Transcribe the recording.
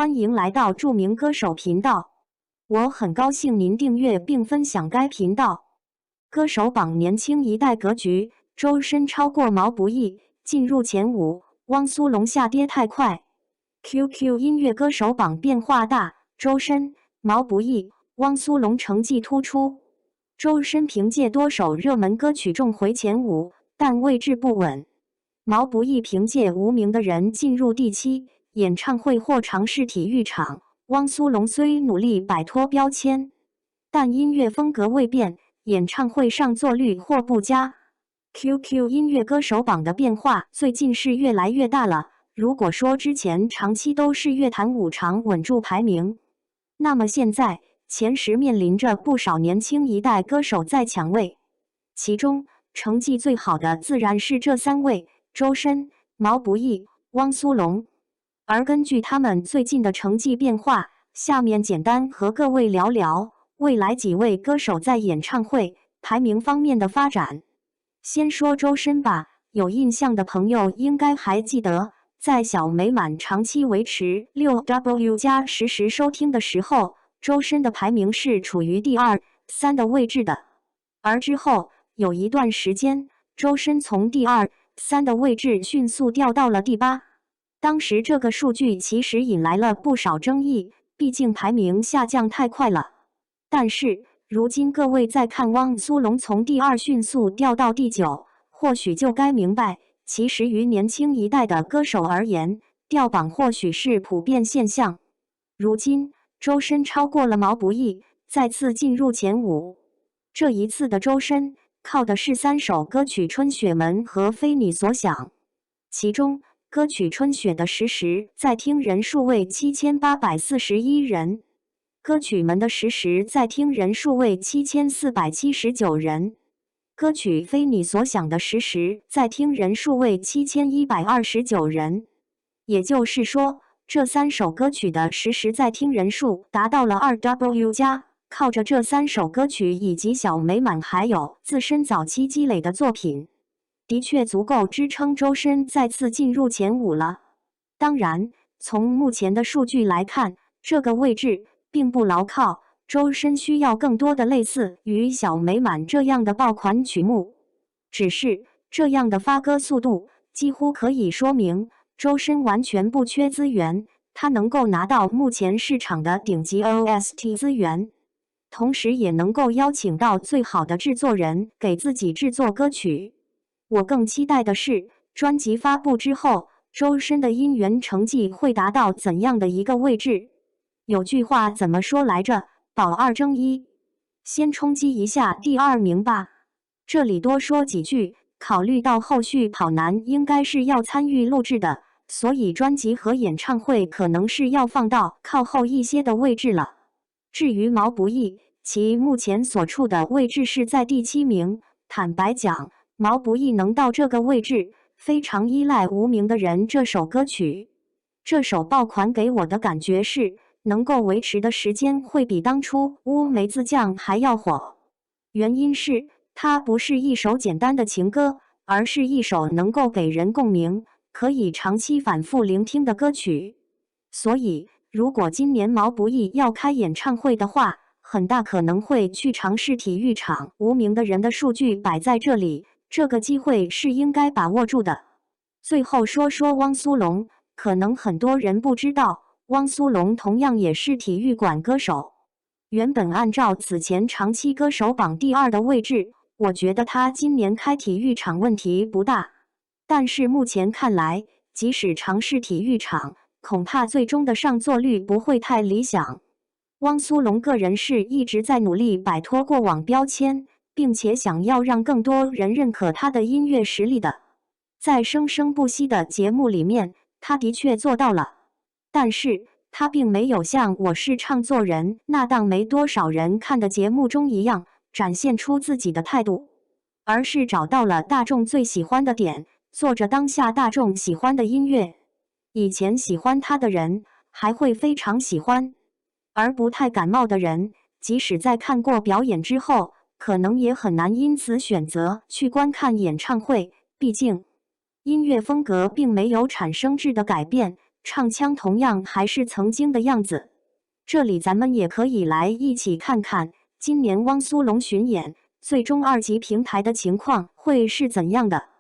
欢迎来到著名歌手频道。我很高兴您订阅并分享该频道。歌手榜年轻一代格局，周深超过毛不易，进入前5。汪苏泷下跌太快。QQ 音乐歌手榜变化大，周深、毛不易、汪苏泷成绩突出。周深凭借多首热门歌曲重回前5，但位置不稳。毛不易凭借无名的人进入第7。演唱会或尝试体育场，汪苏泷虽努力摆脱标签，但音乐风格未变，演唱会上座率或不佳。QQ 音乐歌手榜的变化最近是越来越大了。如果说之前长期都是乐坛5常稳住排名，那么现在前10面临着不少年轻一代歌手在抢位，其中成绩最好的自然是这3位：周深、毛不易、汪苏泷。而根据他们最近的成绩变化，下面简单和各位聊聊未来几位歌手在演唱会排名方面的发展。先说周深吧，有印象的朋友应该还记得，在小美满长期维持6W+ 实时收听的时候，周深的排名是处于第2、3的位置的。而之后有一段时间，周深从第2、3的位置迅速掉到了第8。当时这个数据其实引来了不少争议，毕竟排名下降太快了。但是如今各位再看汪苏泷从第2迅速掉到第9，或许就该明白，其实于年轻一代的歌手而言，掉榜或许是普遍现象。如今周深超过了毛不易，再次进入前5。这一次的周深靠的是3首歌曲《春雪门》和《非你所想》，其中歌曲《春雪》的实时在听人数为7841人，歌曲《门》的实时在听人数为7479人，歌曲《非你所想》的实时在听人数为7129人。也就是说，这3首歌曲的实时在听人数达到了 2W+， 靠着这3首歌曲以及小美满还有自身早期积累的作品，的确足够支撑周深再次进入前5了。当然，从目前的数据来看，这个位置并不牢靠，周深需要更多的类似于小美满这样的爆款曲目。只是这样的发歌速度，几乎可以说明周深完全不缺资源，他能够拿到目前市场的顶级 OST 资源，同时也能够邀请到最好的制作人给自己制作歌曲。我更期待的是，专辑发布之后，周深的音源成绩会达到怎样的一个位置？有句话怎么说来着？保2争1，先冲击一下第2名吧。这里多说几句，考虑到后续跑男应该是要参与录制的，所以专辑和演唱会可能是要放到靠后一些的位置了。至于毛不易，其目前所处的位置是在第7名。坦白讲，毛不易能到这个位置，非常依赖《无名的人》这首歌曲。这首爆款给我的感觉是，能够维持的时间会比当初《乌梅子酱》还要火。原因是，它不是一首简单的情歌，而是一首能够给人共鸣，可以长期反复聆听的歌曲。所以，如果今年毛不易要开演唱会的话，很大可能会去尝试体育场。《无名的人》的数据摆在这里，这个机会是应该把握住的。最后说说汪苏泷，可能很多人不知道，汪苏泷同样也是体育馆歌手。原本按照此前长期歌手榜第2的位置，我觉得他今年开体育场问题不大。但是目前看来，即使尝试体育场，恐怕最终的上座率不会太理想。汪苏泷个人是一直在努力摆脱过往标签，并且想要让更多人认可他的音乐实力的。在生生不息的节目里面，他的确做到了，但是他并没有像《我是唱作人》那档没多少人看的节目中一样展现出自己的态度，而是找到了大众最喜欢的点，做着当下大众喜欢的音乐。以前喜欢他的人还会非常喜欢，而不太感冒的人，即使在看过表演之后，可能也很难因此选择去观看演唱会。毕竟音乐风格并没有产生质的改变，唱腔同样还是曾经的样子。这里咱们也可以来一起看看今年汪苏泷巡演最终2级平台的情况会是怎样的。